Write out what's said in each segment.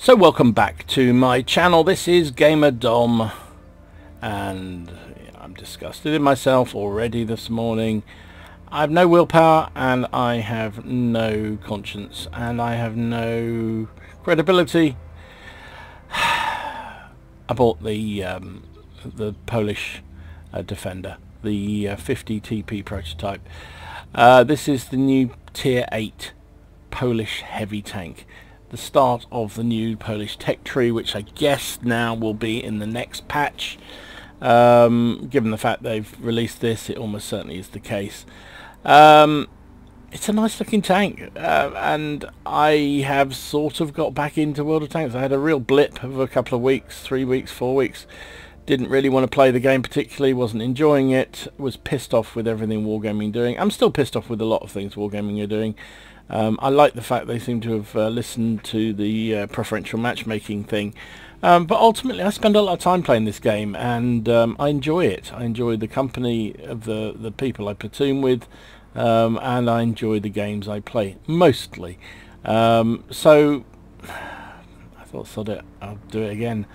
So welcome back to my channel. This is Gamer Dom, and I'm disgusted in myself already this morning. I have no willpower, and I have no conscience, and I have no credibility. I bought the Polish Defender, the 50TP Prototyp. This is the new Tier 8 Polish heavy tank. The start of the new Polish tech tree, which I guess now will be in the next patch. Given the fact they've released this, it almost certainly is the case. It's a nice looking tank, and I have sort of got back into World of Tanks. I had a real blip of a couple of weeks, 3 weeks, 4 weeks. Didn't really want to play the game particularly, wasn't enjoying it, was pissed off with everything Wargaming doing. I'm still pissed off with a lot of things Wargaming are doing. I like the fact they seem to have listened to the preferential matchmaking thing, but ultimately I spend a lot of time playing this game, and I enjoy it. I enjoy the company of the people I platoon with, and I enjoy the games I play mostly. So I thought, sod it, I'll do it again.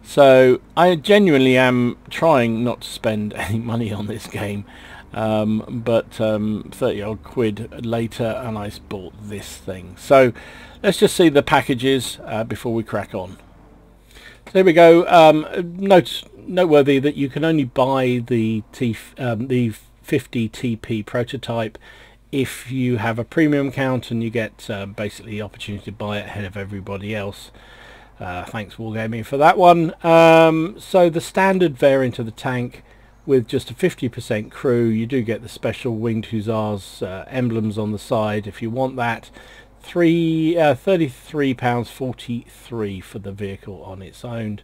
So I genuinely am trying not to spend any money on this game. But 30 odd quid later, and I bought this thing. So let's just see the packages before we crack on. So here we go. Noteworthy that you can only buy the 50TP Prototyp if you have a premium account, and you get basically the opportunity to buy it ahead of everybody else. Thanks Wargaming for that one. So the standard variant of the tank, with just a 50% crew, you do get the special Winged Hussars emblems on the side if you want that. £33.43 for the vehicle on its own.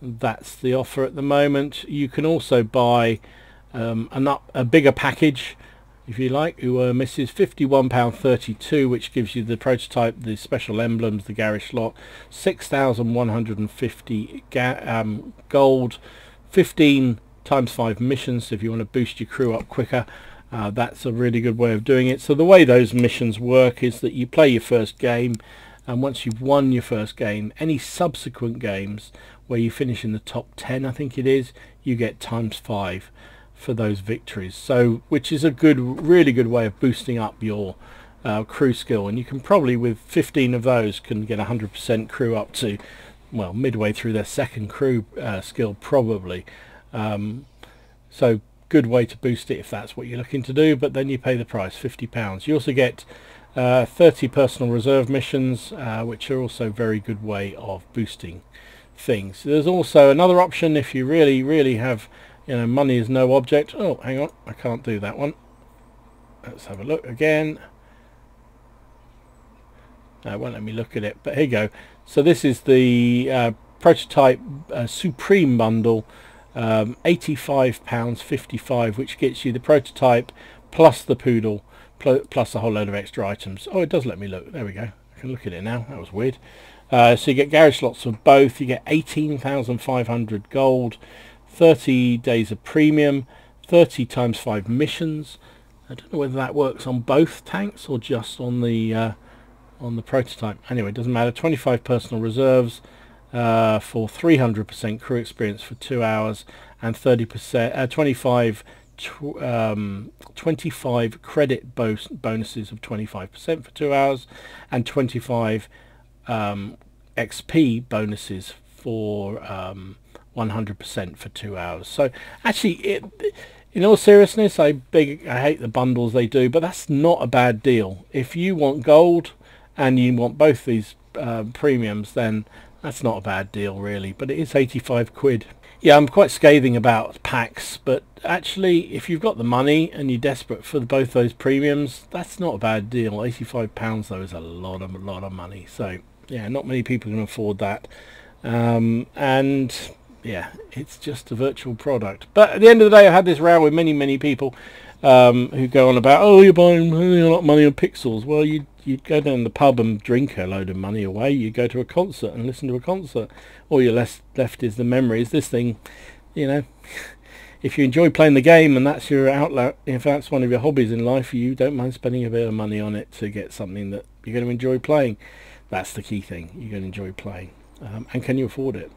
That's the offer at the moment. You can also buy a bigger package if you like, misses £51.32, which gives you the prototype, the special emblems, the garage slot, 6,150 gold, 15 times 5 missions if you want to boost your crew up quicker. That's a really good way of doing it. So the way those missions work is that you play your first game, and once you've won your first game, any subsequent games where you finish in the top 10, I think it is, you get times 5 for those victories. So which is a really good way of boosting up your crew skill, and you can probably, with 15 of those, can get 100% crew up to, well, midway through their second crew skill probably. So good way to boost it if that's what you're looking to do, but then you pay the price, £50. You also get 30 personal reserve missions, which are also a very good way of boosting things. There's also another option if you really have, money is no object. Oh, hang on, I can't do that one. Let's have a look again. No, it won't let me look at it, but here you go. So this is the Prototyp Supreme bundle. £85.55, which gets you the prototype plus the poodle plus a whole load of extra items. Oh, it does let me look. There we go. I can look at it now. That was weird. So you get garage slots for both. You get 18,500 gold, 30 days of premium, 30 times 5 missions. I don't know whether that works on both tanks or just on the prototype. Anyway, it doesn't matter. 25 personal reserves for 300% crew experience for 2 hours, and 30% 25 credit bonuses of 25% for 2 hours, and 25 XP bonuses for 100% for 2 hours. So actually, in all seriousness, I hate the bundles they do, but that's not a bad deal. If you want gold and you want both these premiums, then that's not a bad deal really, but it is 85 quid. Yeah, I'm quite scathing about packs, but actually if you've got the money and you're desperate for both those premiums, that's not a bad deal. £85 though is a lot of money. So yeah, not many people can afford that. And yeah, it's just a virtual product. But at the end of the day, I had this row with many people who go on about, oh, you're buying a lot of money on pixels. Well, you'd go down the pub and drink a load of money away. You go to a concert and listen to a concert. All you're left is the memories. This thing, if you enjoy playing the game and that's your outlet, if that's one of your hobbies in life, you don't mind spending a bit of money on it to get something that you're going to enjoy playing. That's the key thing. You're going to enjoy playing. And can you afford it?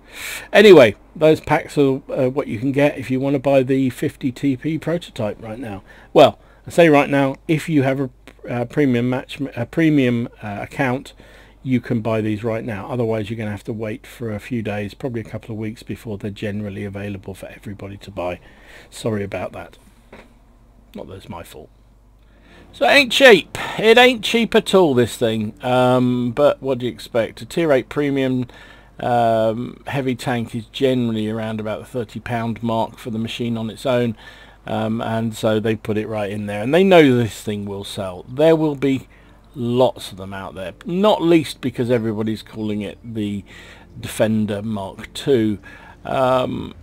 Anyway, those packs are what you can get if you want to buy the 50TP Prototyp right now. Well, I say right now, if you have a premium account, you can buy these right now. Otherwise, you're going to have to wait for a few days, probably a couple of weeks, before they're generally available for everybody to buy. Sorry about that. Not that it's my fault. So it ain't cheap. It ain't cheap at all, this thing. But what do you expect? A Tier 8 premium heavy tank is generally around about the £30 mark for the machine on its own. And so they put it right in there. And they know this thing will sell. There will be lots of them out there. Not least because everybody's calling it the Defender Mark II.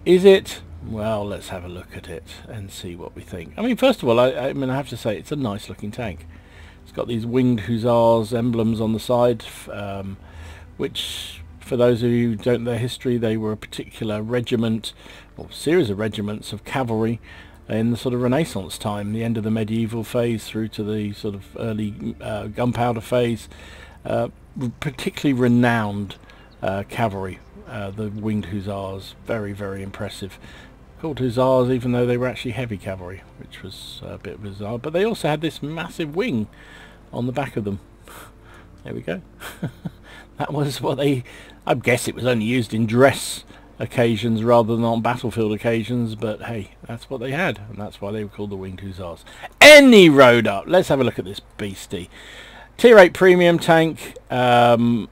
Is it? Well, let's have a look at it and see what we think. I mean, first of all, I mean, I have to say it's a nice looking tank. It's got these winged hussars emblems on the side, which, for those of you who don't know their history, they were a particular regiment, or series of regiments of cavalry in the sort of Renaissance time, the end of the medieval phase through to the sort of early gunpowder phase. Particularly renowned cavalry, the winged hussars, very, very impressive. Called hussars even though they were actually heavy cavalry, which was a bit bizarre. But they also had this massive wing on the back of them. There we go. That was what they... I guess it was only used in dress occasions rather than on battlefield occasions, but hey, that's what they had, and that's why they were called the winged hussars. Any road up, let's have a look at this beastie. Tier 8 premium tank. So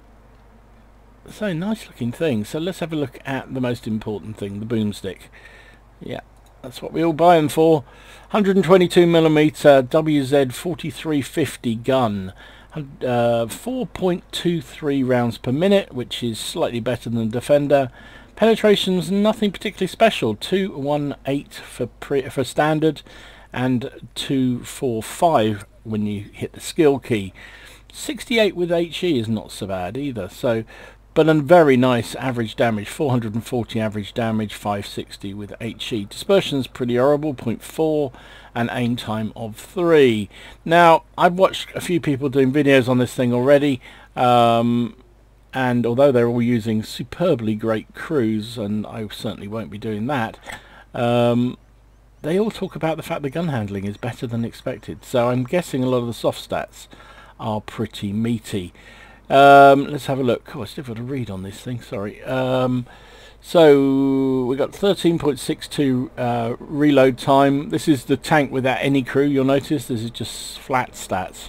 nice looking thing. So let's have a look at the most important thing, the boomstick. Yeah, that's what we all buy them for. 122mm WZ 4350 gun. 4.23 rounds per minute, which is slightly better than the Defender. Penetration's nothing particularly special. 218 for standard, and 245 when you hit the skill key. 68 with HE is not so bad either. So, but a very nice average damage, 440 average damage, 560 with HE. Dispersion's pretty horrible, 0.4, and aim time of 3. Now, I've watched a few people doing videos on this thing already, and although they're all using superbly great crews, and I certainly won't be doing that, they all talk about the fact the gun handling is better than expected. So I'm guessing a lot of the soft stats are pretty meaty. Let's have a look. Oh, it's difficult to read on this thing, sorry. So we got 13.62 reload time. This is the tank without any crew. You'll notice this is just flat stats.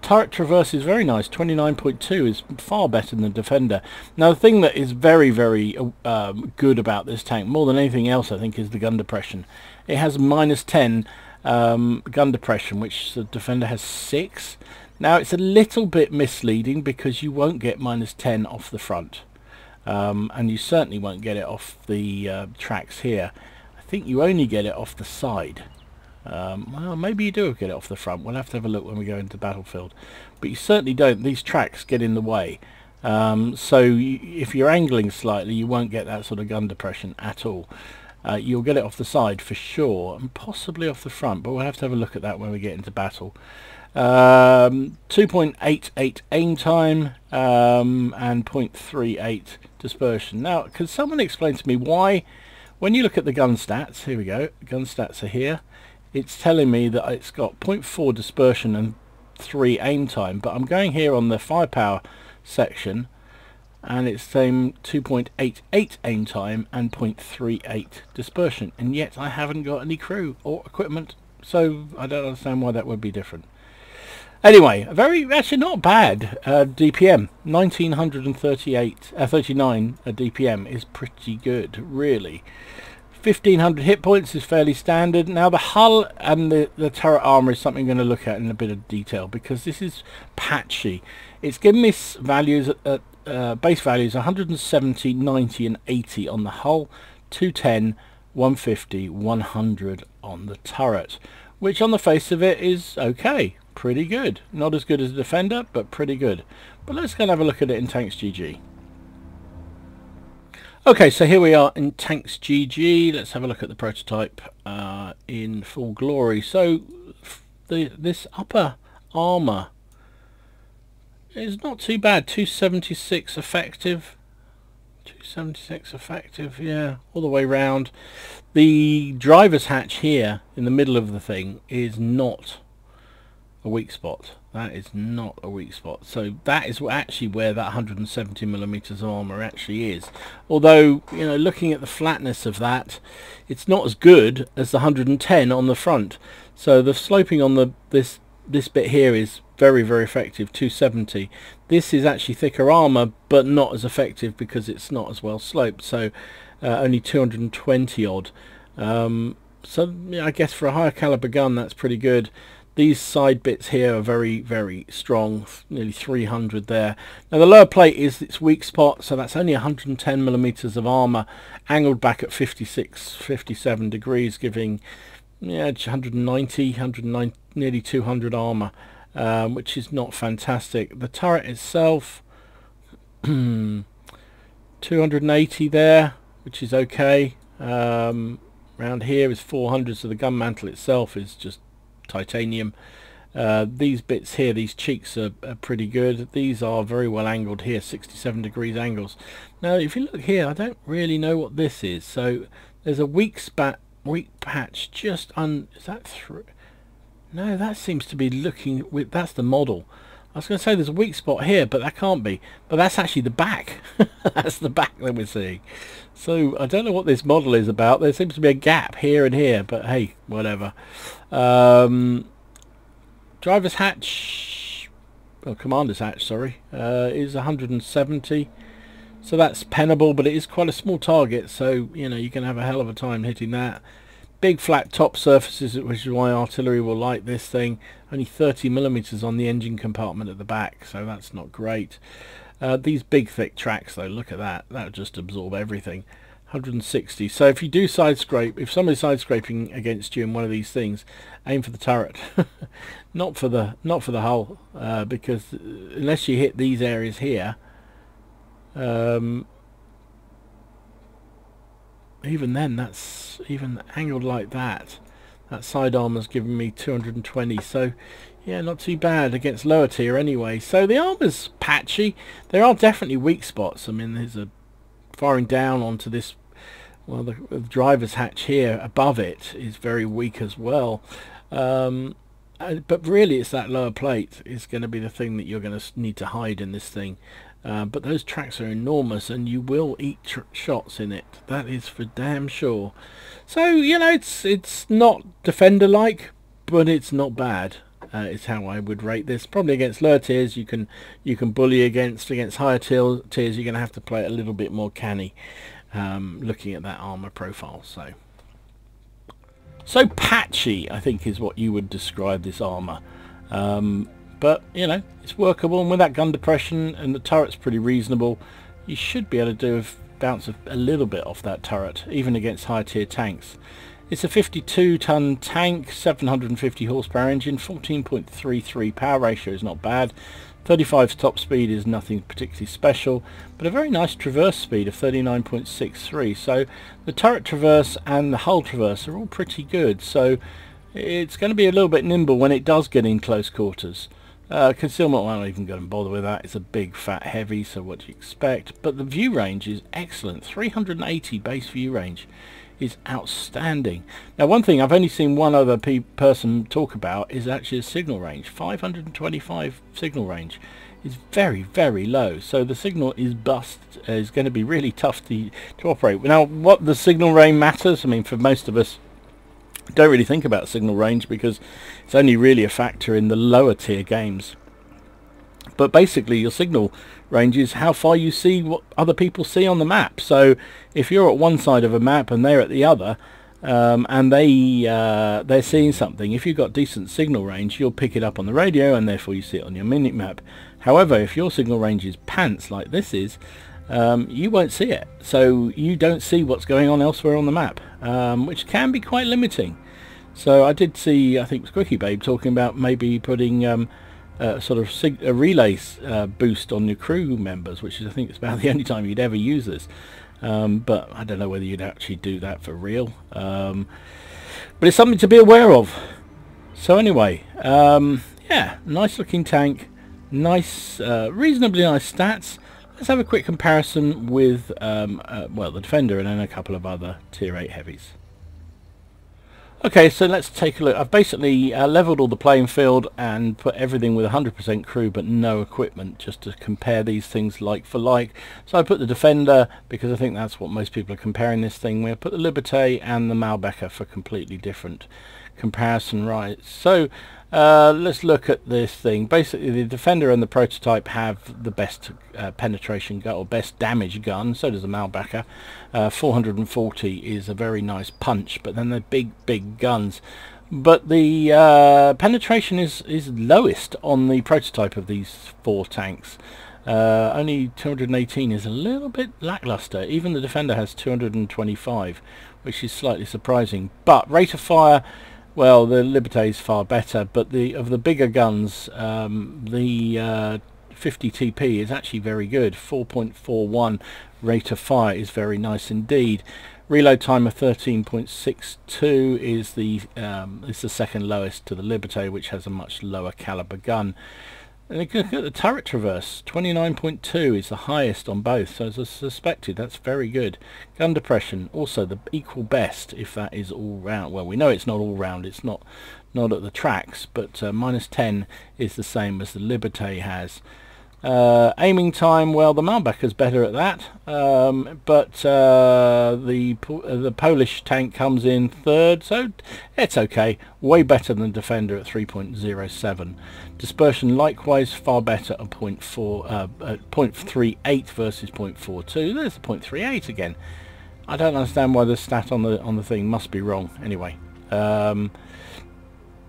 Turret traverse is very nice. 29.2 is far better than the Defender. Now the thing that is very, very good about this tank, more than anything else I think, is the gun depression. It has -10 gun depression, which the Defender has 6. Now it's a little bit misleading because you won't get -10 off the front, and you certainly won't get it off the tracks here. I think you only get it off the side. Well, maybe you do get it off the front. We'll have to have a look when we go into the battlefield, but you certainly don't. These tracks get in the way, so if you're angling slightly, you won't get that sort of gun depression at all. You'll get it off the side for sure, and possibly off the front, but we'll have to have a look at that when we get into battle. 2.88 aim time, and 0.38 dispersion. Now, could someone explain to me why, when you look at the gun stats, here we go, gun stats are here, it's telling me that it's got 0.4 dispersion and 3 aim time, but I'm going here on the firepower section and it's saying 2.88 aim time and 0.38 dispersion, and yet I haven't got any crew or equipment, so I don't understand why that would be different. Anyway, actually not bad. DPM 1939 DPM is pretty good, really. 1500 hit points is fairly standard. Now the hull and the turret armor is something I'm going to look at in a bit of detail, because this is patchy. It's given me values at base values 170, 90 and 80 on the hull, 210, 150, 100 on the turret, which on the face of it is okay, pretty good. Not as good as the Defender, but pretty good. But let's go and have a look at it in Tanks GG. Okay, so here we are in Tanks GG. Let's have a look at the prototype in full glory. So this upper armor is not too bad. 276 effective. 276 effective, yeah, all the way round. The driver's hatch here in the middle of the thing is not a weak spot. That is not a weak spot. So that is actually where that 170 millimeters of armor actually is. Although, you know, looking at the flatness of that, it's not as good as the 110 on the front. So the sloping on this bit here is very, very effective, 270. This is actually thicker armor, but not as effective because it's not as well sloped. So only 220 odd. So yeah, I guess for a higher caliber gun, that's pretty good. These side bits here are very, very strong, nearly 300 there. Now the lower plate is its weak spot, so that's only 110 millimeters of armor, angled back at 56, 57 degrees, giving 190, nearly 200 armor, which is not fantastic. The turret itself, 280 there, which is okay. Around here is 400, so the gun mantle itself is just titanium. These bits here, these cheeks are pretty good. These are very well angled here, 67 degrees angles. Now if you look here, I don't really know what this is. So there's a weak patch just is that through? No, that seems to be looking with, that's the model. I was going to say there's a weak spot here, but that can't be. But that's actually the back. That's the back that we're seeing. So I don't know what this model is about. There seems to be a gap here and here, but hey, whatever. Driver's hatch, or commander's hatch, sorry, is 170. So that's pennable, but it is quite a small target. So, you know, you can have a hell of a time hitting that. Big flat top surfaces, which is why artillery will like this thing. Only 30 millimeters on the engine compartment at the back, so that's not great. These big thick tracks though, look at that, that'll just absorb everything. 160. So if you do side scrape, if somebody's side scraping against you in one of these things, aim for the turret. not for the hull, because unless you hit these areas here, even then, that's even angled like that. That side armor's giving me 220, so yeah, not too bad against lower tier anyway. So the armor's patchy. There are definitely weak spots. I mean, there's a firing down onto this, well, the driver's hatch here above it is very weak as well. But really it's that lower plate is going to be the thing that you're going to need to hide in this thing. But those tracks are enormous and you will eat shots in it. That is for damn sure. So, you know, it's not Defender-like, but it's not bad. Is how I would rate this. Probably against lower tiers you can bully against higher tiers you're going to have to play it a little bit more canny, looking at that armor profile. So patchy, I think, is what you would describe this armor. But you know, it's workable, and with that gun depression and the turret's pretty reasonable, you should be able to bounce a little bit off that turret, even against high tier tanks. It's a 52-ton tank, 750 horsepower engine, 14.33 power ratio is not bad. 35's top speed is nothing particularly special, but a very nice traverse speed of 39.63. So the turret traverse and the hull traverse are all pretty good. So it's going to be a little bit nimble when it does get in close quarters. Concealment, well, I'm not even going to bother with that. It's a big fat heavy, so what do you expect? But the view range is excellent. 380 base view range is outstanding. Now, one thing I've only seen one other person talk about is actually a signal range. 525 signal range is very, very low. So the signal is going to be really tough to operate. Now, what the signal range matters, I mean, for most of us, don't really think about signal range because it's only really a factor in the lower tier games. But basically your signal range is how far you see what other people see on the map. So if you're at one side of a map and they're at the other, and they're seeing something, if you've got decent signal range, you'll pick it up on the radio and therefore you see it on your minute map. However, if your signal range is pants like this is, you won't see it, so you don't see what's going on elsewhere on the map, which can be quite limiting. So I did see, I think it was Quickie Babe talking about maybe putting sort of a relay boost on your crew members, which is, I think, it's about the only time you'd ever use this. But I don't know whether you'd actually do that for real. But it's something to be aware of. So anyway, yeah, nice looking tank, Nice, reasonably nice stats. Let's have a quick comparison with, well, the Defender and then a couple of other Tier 8 heavies. Okay, so let's take a look. I've basically leveled all the playing field and put everything with 100% crew but no equipment, just to compare these things like for like. So I put the Defender because I think that's what most people are comparing this thing with. I put the Liberté and the Malbecker for completely different comparison rights. So let's look at this thing. Basically, the Defender and the Prototype have the best penetration gun, or best damage gun. So does the Malbecker. 440 is a very nice punch, but then they're big guns. But the penetration is lowest on the Prototype of these four tanks. Only 218 is a little bit lackluster. Even the Defender has 225, which is slightly surprising. But rate of fire, well, the Liberté is far better, but of the bigger guns, the 50TP is actually very good. 4.41 rate of fire is very nice indeed. Reload time of 13.62 is the second lowest to the Liberté, which has a much lower caliber gun. And you can look at the turret traverse, 29.2 is the highest on both, so as I suspected, that's very good. Gun depression, also the equal best, if that is all round. Well, we know it's not all round, it's not at the tracks, but -10 is the same as the Liberté has. Aiming time, well, the Malbecker's better at that, but the Polish tank comes in third, so it's okay. Way better than the Defender at 3.07. Dispersion likewise far better at 0.38 versus 0.42. There's the 0.38 again. I don't understand why the stat on the thing must be wrong. Anyway.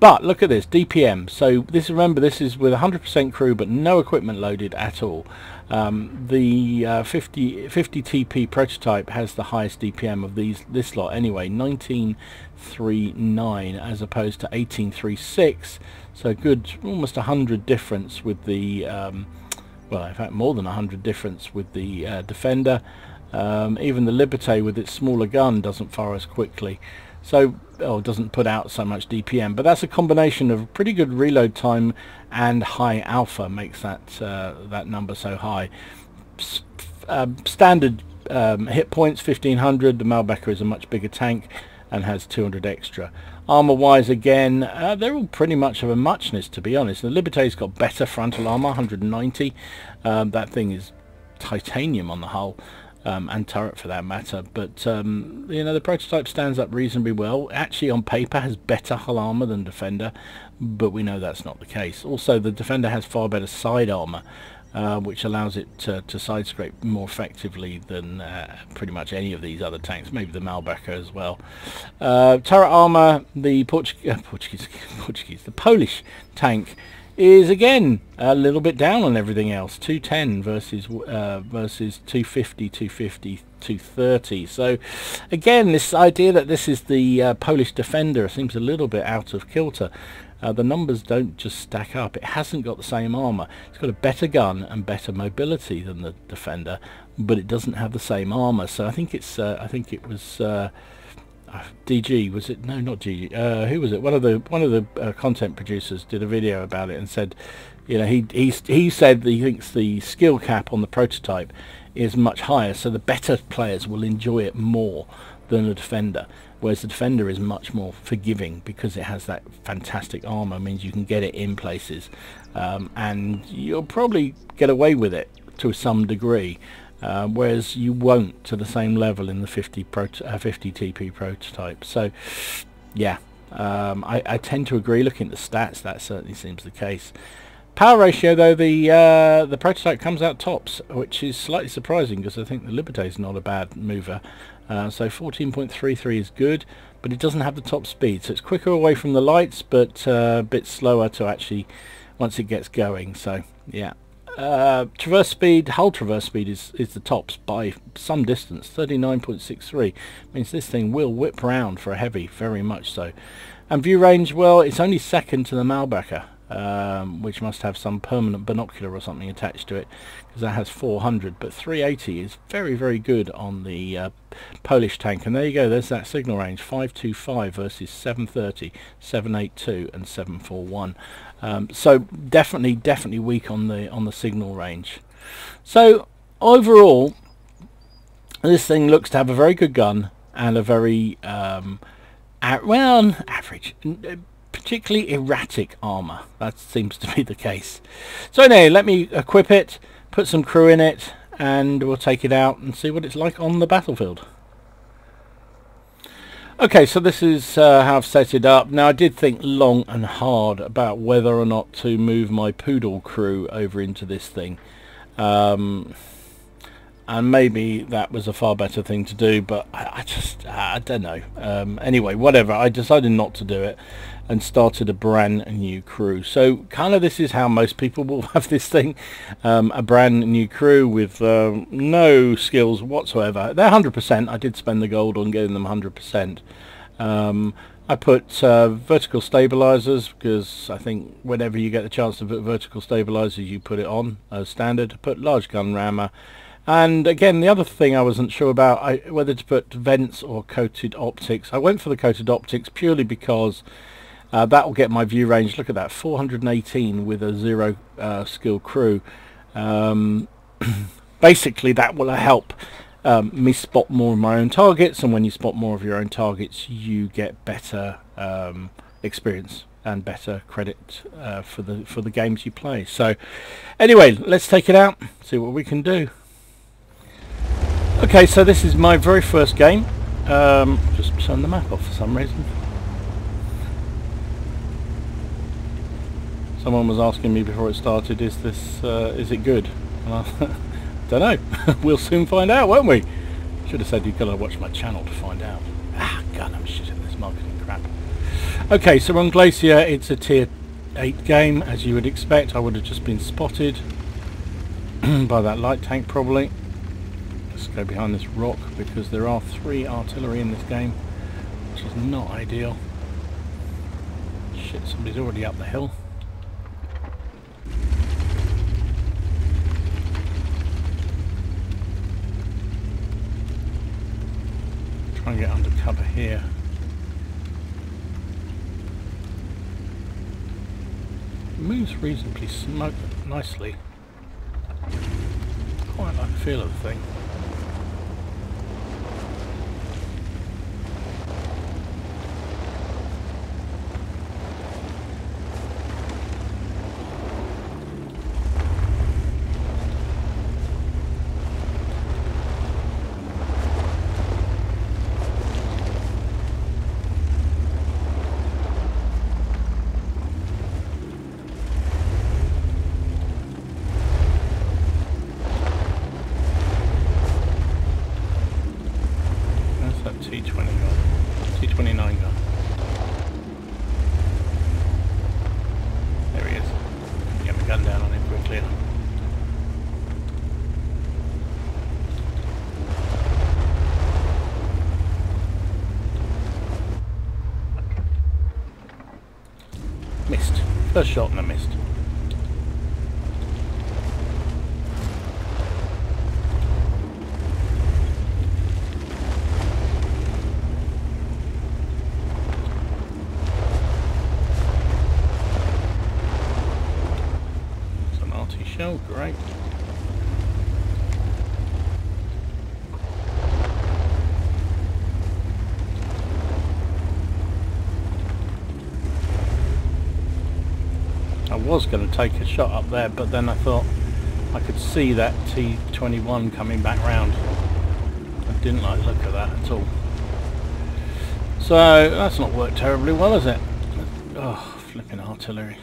But look at this, DPM. So this, remember, this is with 100% crew but no equipment loaded at all. The 50TP Prototype has the highest DPM of this lot anyway, 1939 as opposed to 1836. So good, almost 100 difference with the, well, in fact more than 100 difference with the Defender. Even the Liberté with its smaller gun doesn't fire as quickly. So, doesn't put out so much DPM, but that's a combination of pretty good reload time and high alpha makes that that number so high. Standard hit points 1500. The Malbecker is a much bigger tank and has 200 extra. Armor wise, again, they're all pretty much of a muchness, to be honest. The Liberté's got better frontal armor, 190. That thing is titanium on the hull. And turret for that matter, but you know, the Prototype stands up reasonably well. Actually on paper has better hull armor than Defender, but we know that's not the case. Also the Defender has far better side armor, which allows it to side scrape more effectively than pretty much any of these other tanks, maybe the Malbecker as well. Turret armor, the the Polish tank is again a little bit down on everything else, 210 versus 250, 250, 230. So again, this idea that this is the Polish Defender seems a little bit out of kilter. The numbers don't just stack up. It hasn't got the same armor. It's got a better gun and better mobility than the Defender, but it doesn't have the same armor. So I think it's I think it was DG, was it? No, not GG. Who was it? One of the content producers did a video about it and said, you know, he said that he thinks the skill cap on the Prototype is much higher, so the better players will enjoy it more than the Defender, whereas the Defender is much more forgiving because it has that fantastic armor. It means you can get it in places, and you'll probably get away with it to some degree. Whereas you won't to the same level in the 50TP Prototype. So yeah, I tend to agree. Looking at the stats, that certainly seems the case. Power ratio, though, the Prototype comes out tops, which is slightly surprising because I think the Liberté is not a bad mover. So 14.33 is good, but it doesn't have the top speed, so it's quicker away from the lights, but a bit slower to actually once it gets going. So yeah. Traverse speed, hull traverse speed is the tops by some distance, 39.63. Means this thing will whip round for a heavy, very much so. And view range, well, it's only second to the Malbecker. which must have some permanent binocular or something attached to it, because that has 400, but 380 is very, very good on the Polish tank. And there you go, there's that signal range, 525 versus 730, 782 and 741. So definitely weak on the signal range. So overall, this thing looks to have a very good gun and a very average, particularly erratic armor. That seems to be the case. So anyway, let me equip it, put some crew in it, and we'll take it out and see what it's like on the battlefield. Okay, so this is how I've set it up. Now, I did think long and hard about whether or not to move my Poodle crew over into this thing. And maybe that was a far better thing to do, but I don't know. Anyway, whatever, I decided not to do it and started a brand new crew. So kind of this is how most people will have this thing, a brand new crew with no skills whatsoever. They're 100%. I did spend the gold on getting them 100%. I put vertical stabilizers, because I think whenever you get the chance to put vertical stabilizers, you put it on as standard. Put large gun rammer. And again, the other thing I wasn't sure about, whether to put vents or coated optics. I went for the coated optics purely because that will get my view range. Look at that, 418 with a 0 skill crew. Basically, that will help me spot more of my own targets, and when you spot more of your own targets, you get better experience and better credit for the games you play. So anyway, let's take it out, see what we can do. Okay, so this is my very first game. Just turn the map off for some reason. Someone was asking me before it started, is it good? And I don't know. We'll soon find out, won't we? Should have said you've got to watch my channel to find out. God, I'm shit at this marketing crap. Okay, so on Glacier, it's a tier 8 game, as you would expect. I would have just been spotted by that light tank probably. Let's go behind this rock, because there are 3 artillery in this game, which is not ideal. Shit, somebody's already up the hill. Try and get under cover here. It moves reasonably nicely. Quite like the feel of the thing. T29 gun. There he is. Get my gun down on him quickly. Missed. First shot and I missed. Shell, great. I was going to take a shot up there, but then I thought I could see that T21 coming back round. I didn't like the look of that at all. So that's not worked terribly well, has it? Oh, flipping artillery.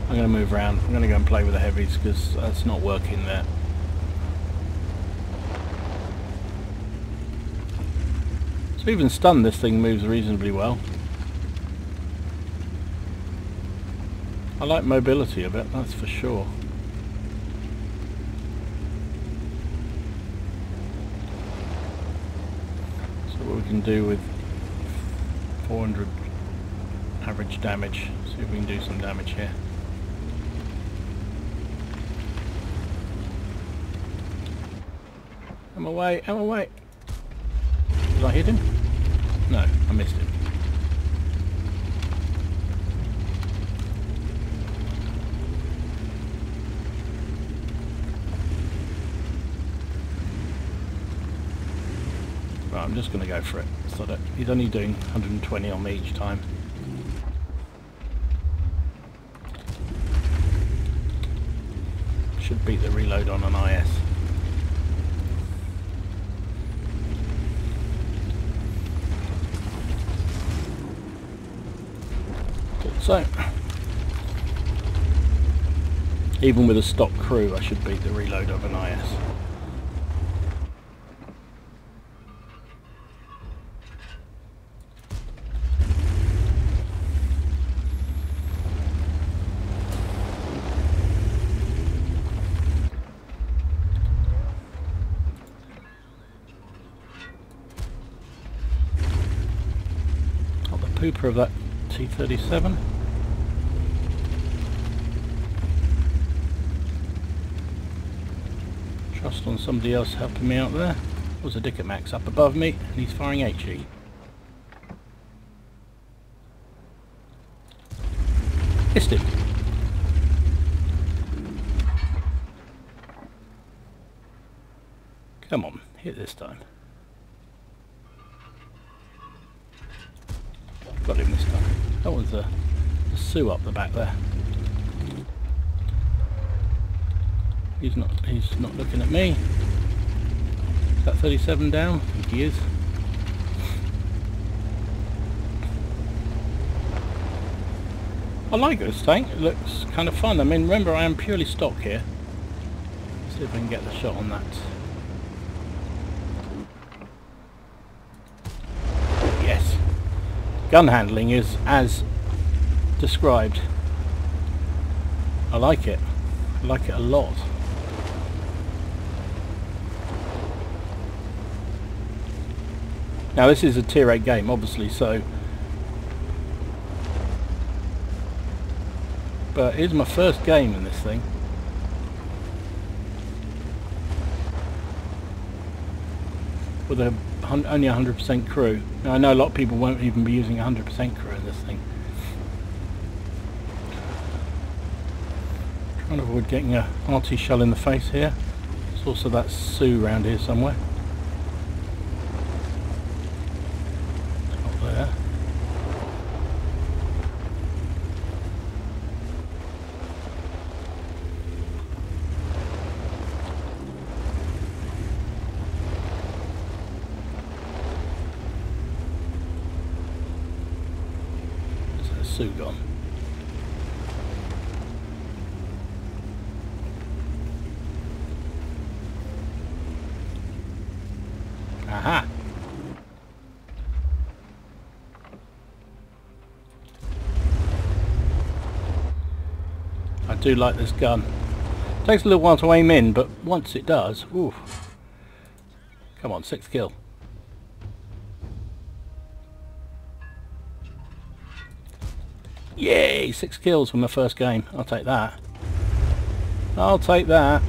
I'm going to move around. I'm going to go and play with the heavies because that's not working there. So even stunned, this thing moves reasonably well. I like mobility of it, that's for sure. So what we can do with 400 average damage. See if we can do some damage here. I'm away, I'm away. Did I hit him? No, I missed him. Right, I'm just going to go for it. So that he's only doing 120 on me each time. Should beat the reload on an IS. So, even with a stock crew, I should beat the reload of an IS. Got the pooper of that T-37. Trust on somebody else helping me out there. There's a Dicker Max up above me and he's firing HE. Missed him. Come on, hit this time. Got him this time. That was a Sioux up the back there. He's not looking at me. Is that 37 down? I think he is. I like this tank, it looks kind of fun. I mean, remember I am purely stock here. Let's see if I can get the shot on that. Yes. Gun handling is as described. I like it. I like it a lot. Now this is a tier 8 game obviously, so but it is my first game in this thing. With only 100% crew. Now I know a lot of people won't even be using 100% crew in this thing. Trying to avoid getting a RT shell in the face here. There's also that Sioux around here somewhere. Not there. There's that Sioux gone. Aha! I do like this gun. Takes a little while to aim in, but once it does, ooh. Come on, 6th kill. Yay! 6 kills from my first game. I'll take that. I'll take that.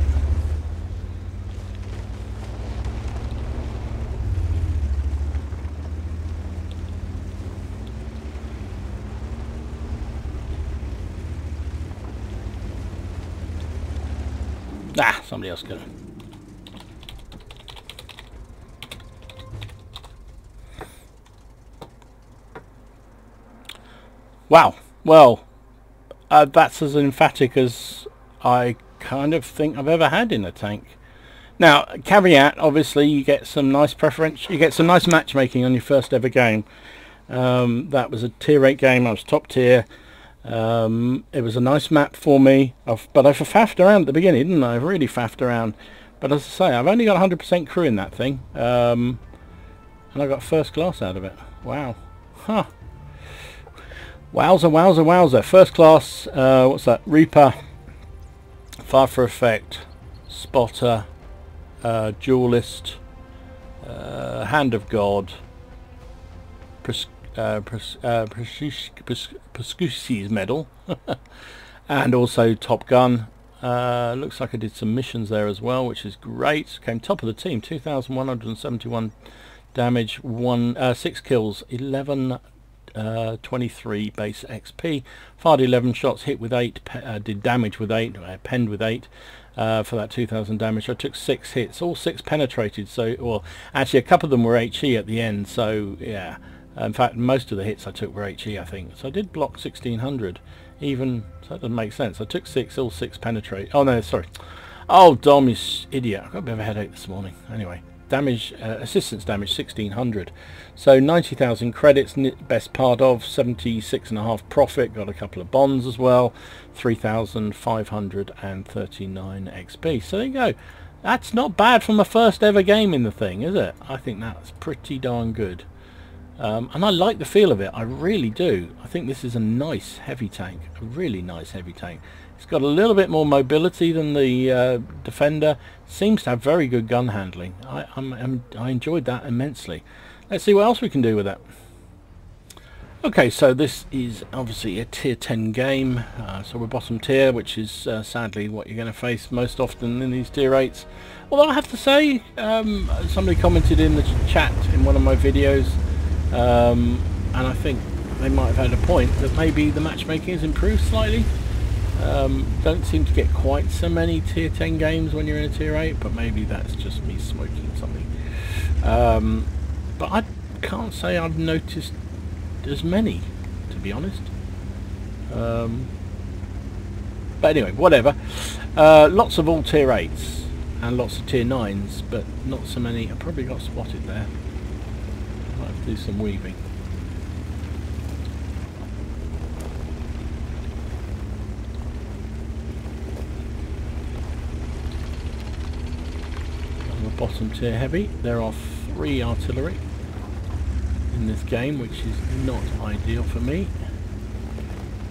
Ah, somebody else got it. Wow. Well, that's as emphatic as I kind of think I've ever had in a tank. Now, caveat, obviously, you get some nice you get some nice matchmaking on your first ever game. That was a tier 8 game. I was top tier. It was a nice map for me, but I faffed around at the beginning, didn't I? I really faffed around. But as I say, I've only got 100% crew in that thing, and I got first class out of it. Wow. Huh. Wowza, wowza, wowza. First class, what's that? Reaper, Fire for Effect, Spotter, Duelist, Hand of God, Prescusi's medal, and also Top Gun. Looks like I did some missions there as well, which is great. Came top of the team, 2,171 damage, 6 kills, 23 base XP, fired 11 shots, hit with 8, did damage with 8, penned with 8 for that 2,000 damage. I took 6 hits, all 6 penetrated, so, well, actually a couple of them were HE at the end, so yeah. In fact, most of the hits I took were HE, I think. So I did block 1,600, even, so that doesn't make sense. I took 6, all 6 penetrate. Oh no, sorry. Oh, Dom, you idiot. I've got a bit of a headache this morning. Anyway. Damage, assistance damage 1,600, so 90,000 credits, best part of 76.5 profit, got a couple of bonds as well, 3,539 XP. So there you go. That's not bad from a first ever game in the thing, is it? I think that's pretty darn good, and I like the feel of it. I really do. I think this is a nice heavy tank, a really nice heavy tank. It's got a little bit more mobility than the Defender. Seems to have very good gun handling. I enjoyed that immensely. Let's see what else we can do with that. Okay, so this is obviously a tier 10 game. So we're bottom tier, which is sadly what you're going to face most often in these tier 8s. Although I have to say, somebody commented in the chat in one of my videos, and I think they might have had a point, that maybe the matchmaking has improved slightly. Don't seem to get quite so many tier 10 games when you're in a tier 8, but maybe that's just me smoking something. But I can't say I've noticed as many, to be honest. But anyway, whatever. Lots of all tier 8s and lots of tier 9s, but not so many. I probably got spotted there. Might have to do some weaving. Bottom tier heavy. There are 3 artillery in this game, which is not ideal for me.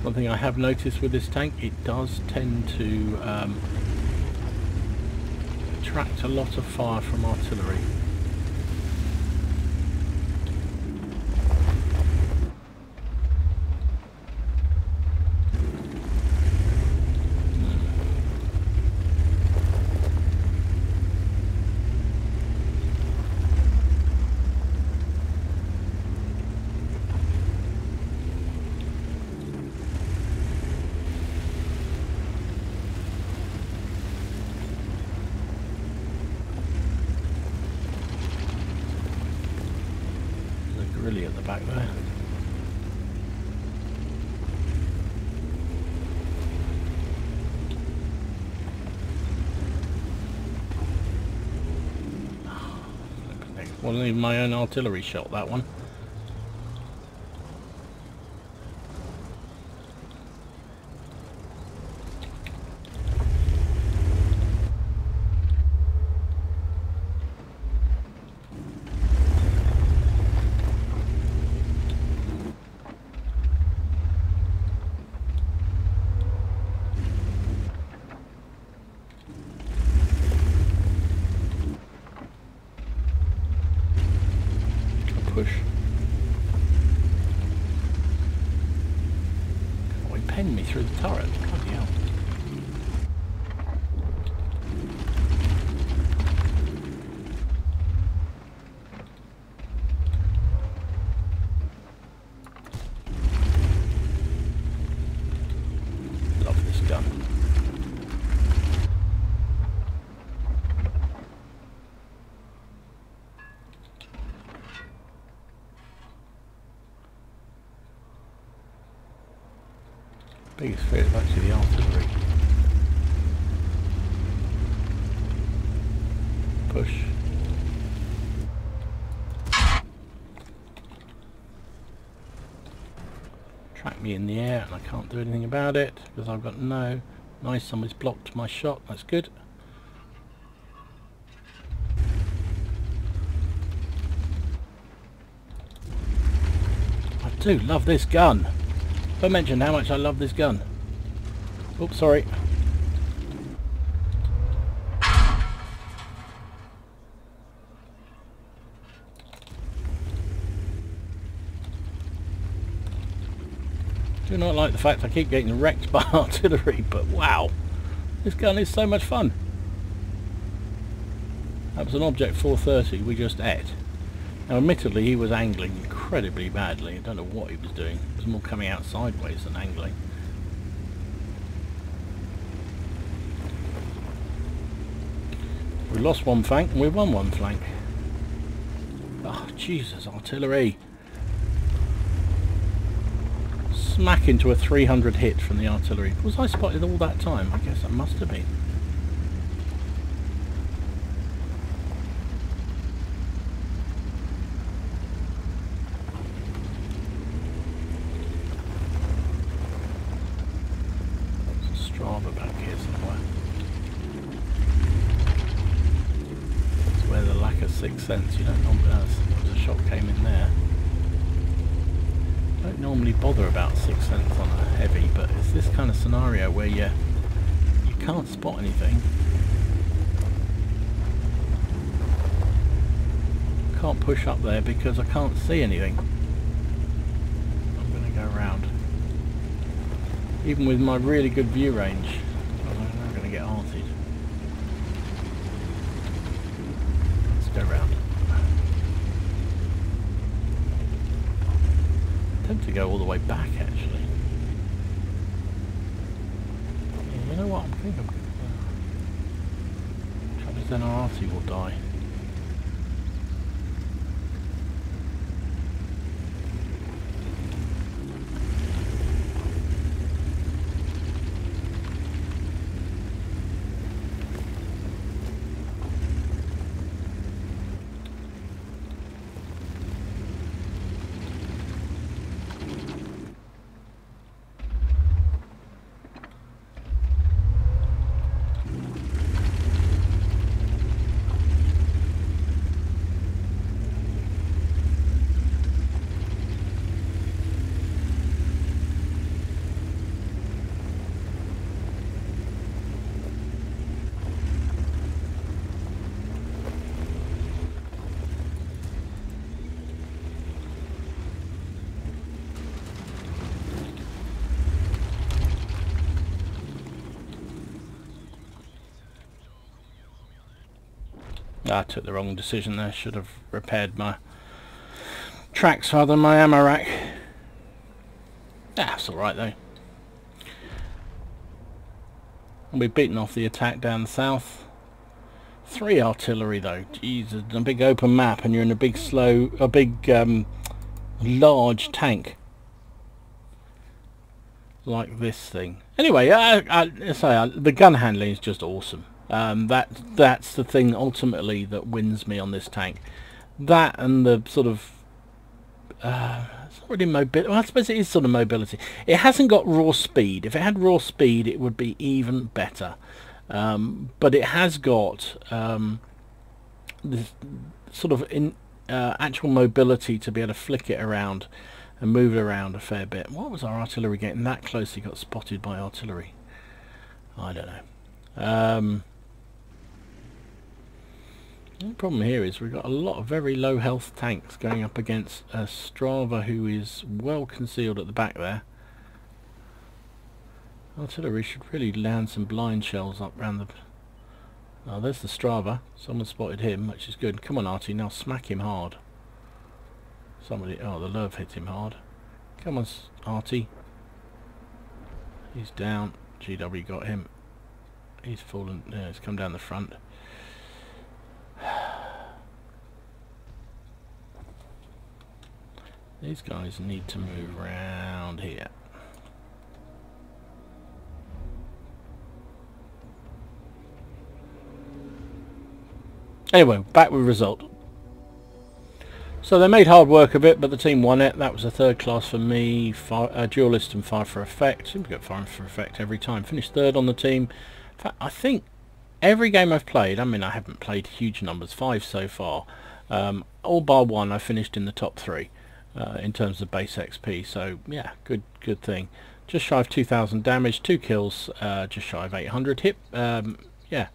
One thing I have noticed with this tank, it does tend to attract a lot of fire from artillery. Really at the back there. Wasn't even my own artillery shot, that one. Push. Oh, he penned me through the turret. Bloody hell. Love this gun. Biggest fear is actually the artillery. Push. Track me in the air and I can't do anything about it because I've got no... Nice, somebody's blocked my shot, that's good. I do love this gun. I mentioned how much I love this gun. Oops, sorry. Do not like the fact I keep getting wrecked by artillery, but wow, this gun is so much fun. That was an Object 430 we just ate. Now admittedly he was angling incredibly badly. I don't know what he was doing. It was more coming out sideways than angling. We lost one flank and we won one flank. Oh Jesus, artillery. Smack into a 300 hit from the artillery. Was I spotted all that time? I guess I must have been. Strava back here somewhere. It's where the lack of sixth sense, you don't normally a shot came in there. Don't normally bother about sixth sense on a heavy, but it's this kind of scenario where you can't spot anything. Can't push up there because I can't see anything. I'm going to go around. Even with my really good view range, I'm going to get arted. Let's go round. I tend to go all the way back actually. Yeah, you know what? I'm thinking. Trouble is then our arty will die. I took the wrong decision there. Should have repaired my tracks rather than my ammo rack. That's alright though. And we've beaten off the attack down south. 3 artillery though. Jesus, a big open map and you're in a big large tank. Like this thing. Anyway, the gun handling is just awesome. That's the thing ultimately that wins me on this tank. That and the sort of it's not really mobility. Well, I suppose it is sort of mobility. It hasn't got raw speed. If it had raw speed, it would be even better. But it has got this sort of actual mobility to be able to flick it around and move it around a fair bit. What was our artillery getting that close? He got spotted by artillery. I don't know. The problem here is we've got a lot of very low health tanks going up against a Strava who is well concealed at the back there. Artillery should really land some blind shells up around the... Oh, there's the Strava. Someone spotted him, which is good. Come on, Artie, now smack him hard. Somebody... Oh, the Love hit him hard. Come on, Artie. He's down. GW got him. He's fallen... Yeah, he's come down the front. These guys need to move around here. Anyway, back with result. So they made hard work of it, but the team won it. That was a 3rd class for me, duelist and 5 for effect. Seem to get 5 for effect every time. Finished 3rd on the team. In fact, I think every game I've played, I mean I haven't played huge numbers, 5 so far, all bar 1 I finished in the top 3 in terms of base XP, so yeah, good thing. Just shy of 2,000 damage, 2 kills, just shy of 800 hit, yeah,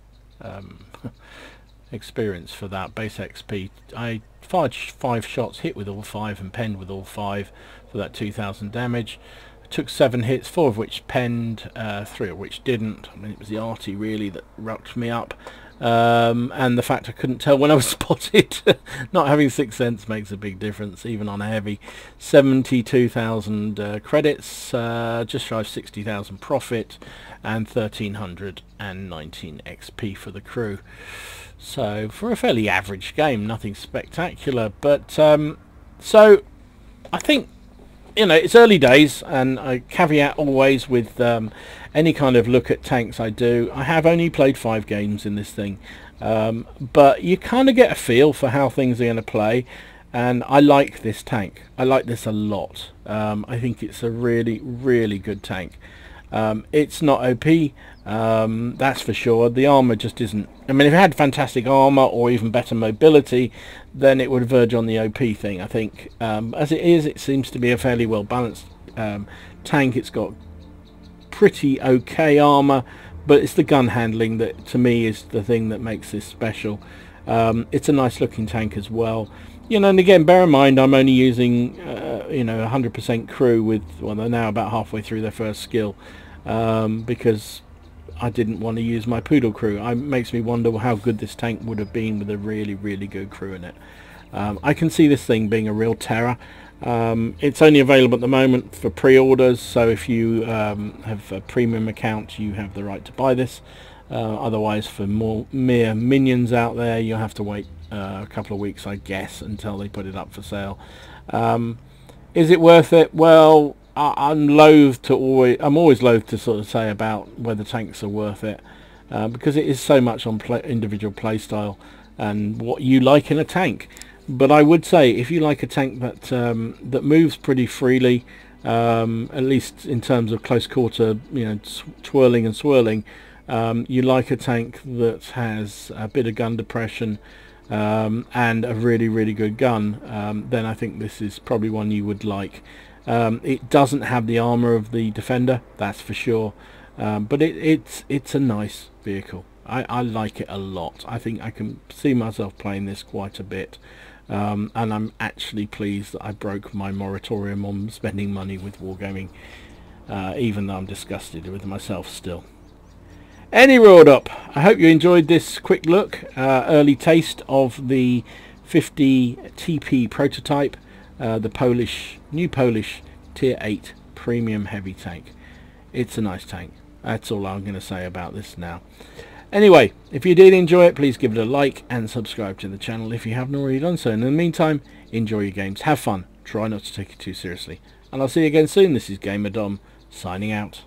experience for that, base XP. I fired 5 shots, hit with all 5 and penned with all 5 for that 2,000 damage. took 7 hits, 4 of which penned, 3 of which didn't. I mean, it was the arty really that rocked me up. And the fact I couldn't tell when I was spotted. Not having 6th sense makes a big difference, even on a heavy. 72,000 credits, just shy of 60,000 profit, and 1,319 XP for the crew. So for a fairly average game, nothing spectacular. But so I think, you know, it's early days, and I caveat always with any kind of look at tanks I do. I have only played 5 games in this thing, but you kind of get a feel for how things are going to play, and I like this tank. I like this a lot. I think it's a really, really good tank. It's not OP, that's for sure. The armor just isn't. I mean, if it had fantastic armor or even better mobility, then it would verge on the OP thing, I think. As it is, it seems to be a fairly well balanced tank. It's got pretty okay armor, but it's the gun handling that to me is the thing that makes this special. It's a nice looking tank as well. You know, and again, bear in mind I'm only using you know, 100% crew with, well, they're now about halfway through their first skill, because I didn't want to use my poodle crew. It makes me wonder how good this tank would have been with a really, really good crew in it. I can see this thing being a real terror. It's only available at the moment for pre-orders, so if you have a premium account, you have the right to buy this. Otherwise, for more mere minions out there, you'll have to wait a couple of weeks, I guess, until they put it up for sale. Is it worth it? Well, I'm always loath to sort of say about whether tanks are worth it, because it is so much on individual playstyle and what you like in a tank. But I would say if you like a tank that that moves pretty freely, at least in terms of close quarter, you know, twirling and swirling, you like a tank that has a bit of gun depression, and a really, really good gun, then I think this is probably one you would like. It doesn't have the armor of the Defender, that's for sure, but it's a nice vehicle. I like it a lot. I think I can see myself playing this quite a bit, and I'm actually pleased that I broke my moratorium on spending money with Wargaming, even though I'm disgusted with myself still. Any road up, I hope you enjoyed this quick look, early taste of the 50TP Prototyp, the new Polish Tier 8 premium heavy tank. It's a nice tank. That's all I'm going to say about this now. Anyway, if you did enjoy it, please give it a like and subscribe to the channel if you haven't already done so. And in the meantime, enjoy your games, have fun, try not to take it too seriously, and I'll see you again soon. This is Gamer Dom signing out.